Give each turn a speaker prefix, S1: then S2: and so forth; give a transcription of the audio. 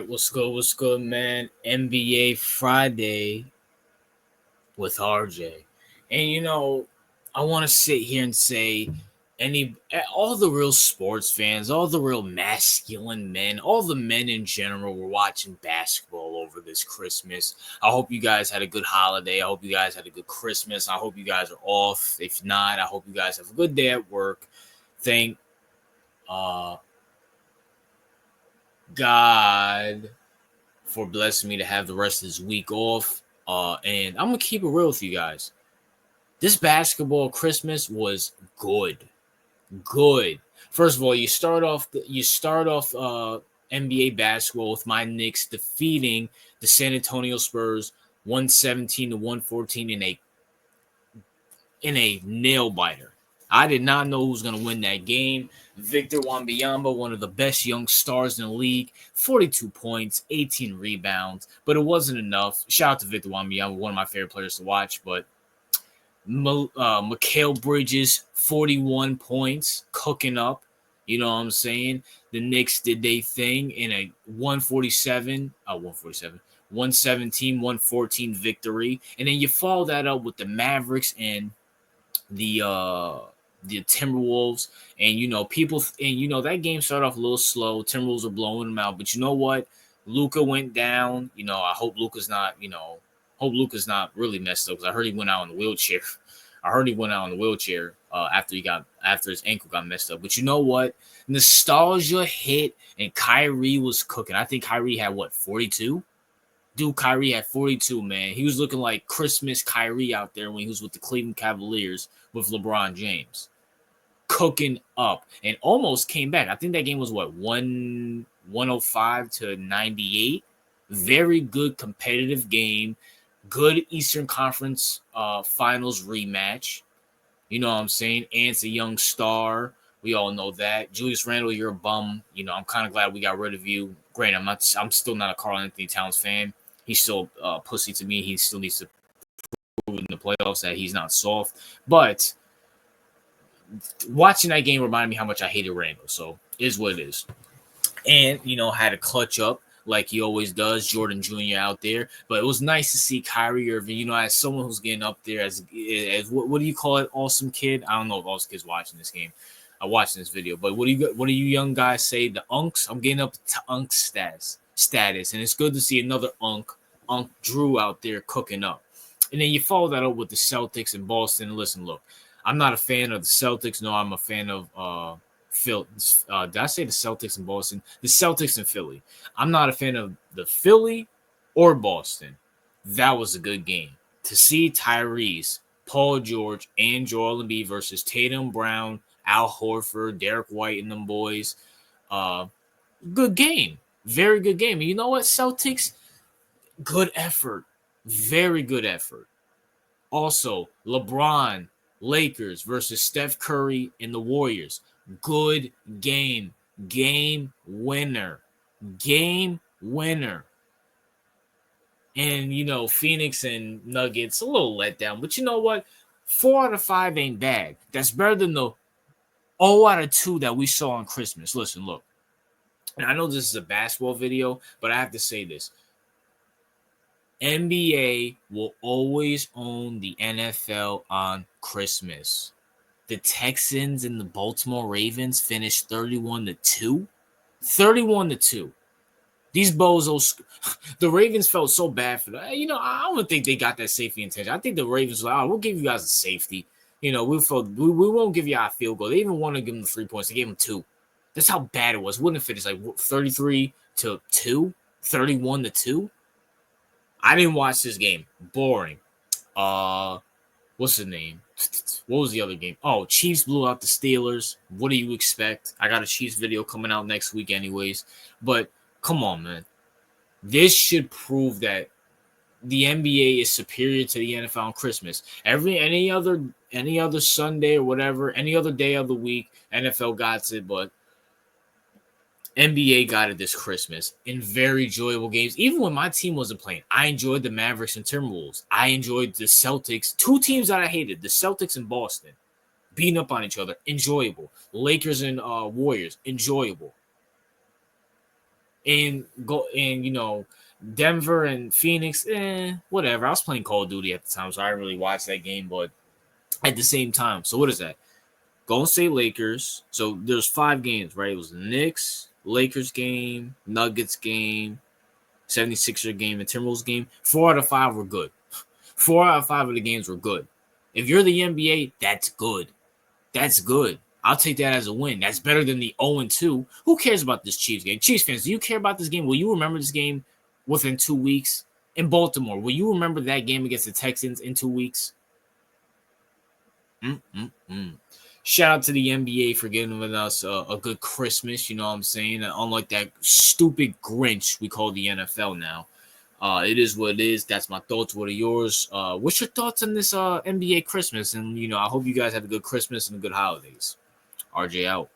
S1: right, what's good? What's good, man? NBA Friday with RJ. And I want to sit here and say all the real sports fans, all the real masculine men, all the men in general were watching basketball over this Christmas. I hope you guys had a good holiday. I hope you guys had a good Christmas. I hope you guys are off. If not, I hope you guys have a good day at work. Thank uh God for blessing me to have the rest of this week off. And I'm gonna keep it real with you guys. This basketball Christmas was good. Good. First of all, you start off NBA basketball with my Knicks defeating the San Antonio Spurs 117 to 114 in a nail biter. I did not know who was going to win that game. Victor Wembanyama, one of the best young stars in the league, 42 points, 18 rebounds, but it wasn't enough. Shout out to Victor Wembanyama, one of my favorite players to watch. But Mikal Bridges, 41 points, cooking up. You know what I'm saying? The Knicks did their thing in a 117, 114 victory. And then you follow that up with the Mavericks and the Timberwolves, and that game started off a little slow. Timberwolves were blowing them out, but you know what? Luka went down. I hope Luka's not really messed up, because I heard he went out in the wheelchair. After his ankle got messed up. But you know what? Nostalgia hit, and Kyrie was cooking. I think Kyrie had 42. Dude, Kyrie had 42, man. He was looking like Christmas Kyrie out there when he was with the Cleveland Cavaliers with LeBron James. Cooking up and almost came back. I think that game was 105 to 98. Very good competitive game. Good Eastern Conference Finals rematch. You know what I'm saying? Ant's a young star. We all know that. Julius Randle, you're a bum. I'm kind of glad we got rid of you. Granted, I'm still not a Karl Anthony Towns fan. He's still pussy to me. He still needs to prove in the playoffs that he's not soft. But watching that game reminded me how much I hated Randall. So it is what it is. And, had to clutch up like he always does, Jordan Jr. out there. But it was nice to see Kyrie Irving, as someone who's getting up there as what do you call it, awesome kid? I don't know if awesome kid's watching this game. I'm watching this video. But what do you young guys say? The unks? I'm getting up to unk status. And it's good to see another Unk Drew out there cooking up. And then you follow that up with the Celtics and Boston. Listen, look, I'm not a fan of the Celtics. No, I'm a fan of Phil. Did I say the Celtics and Boston? The Celtics and Philly. I'm not a fan of the Philly or Boston. That was a good game. To see Tyrese, Paul George, and Joel Embiid versus Tatum, Brown, Al Horford, Derek White, and them boys. Good game. Very good game. And you know what, Celtics? Good effort. Very good effort. Also, LeBron, Lakers versus Steph Curry and the Warriors. Good game. Game winner. Game winner. And, Phoenix and Nuggets, a little letdown. But you know what? 4 out of 5 ain't bad. That's better than the 0 out of 2 that we saw on Christmas. Listen, look. And I know this is a basketball video, but I have to say this. NBA will always own the NFL on Christmas. The Texans and the Baltimore Ravens finished 31-2. 31-2. These bozos, the Ravens felt so bad for that. I don't think they got that safety intention. I think the Ravens were like, we'll give you guys a safety. We won't give you our field goal. They even want to give them 3 points. They gave them 2. That's how bad it was. Wouldn't it finish like 33-2, 31-2? I didn't watch this game. Boring. What's the name? What was the other game? Oh, Chiefs blew out the Steelers. What do you expect? I got a Chiefs video coming out next week anyways. But come on, man. This should prove that the NBA is superior to the NFL on Christmas. Any other Sunday or whatever, any other day of the week, NFL got it, but NBA got it this Christmas in very enjoyable games. Even when my team wasn't playing, I enjoyed the Mavericks and Timberwolves. I enjoyed the Celtics. 2 teams that I hated, the Celtics and Boston, beating up on each other. Enjoyable. Lakers and Warriors, enjoyable. And Denver and Phoenix, whatever. I was playing Call of Duty at the time, so I didn't really watch that game. But at the same time, so what is that? Golden State Lakers. So there's 5 games, right? It was the Knicks, Lakers game, Nuggets game, 76er game, and Timberwolves game. 4 out of 5 were good. 4 out of 5 of the games were good. If you're the NBA, that's good. That's good. I'll take that as a win. That's better than the 0-2. Who cares about this Chiefs game? Chiefs fans, do you care about this game? Will you remember this game within 2 weeks? In Baltimore, will you remember that game against the Texans in 2 weeks? Shout out to the NBA for giving us a good Christmas. You know what I'm saying? Unlike that stupid Grinch we call the NFL now. It is what it is. That's my thoughts. What are yours? What's your thoughts on this NBA Christmas? And I hope you guys have a good Christmas and a good holidays. RJ out.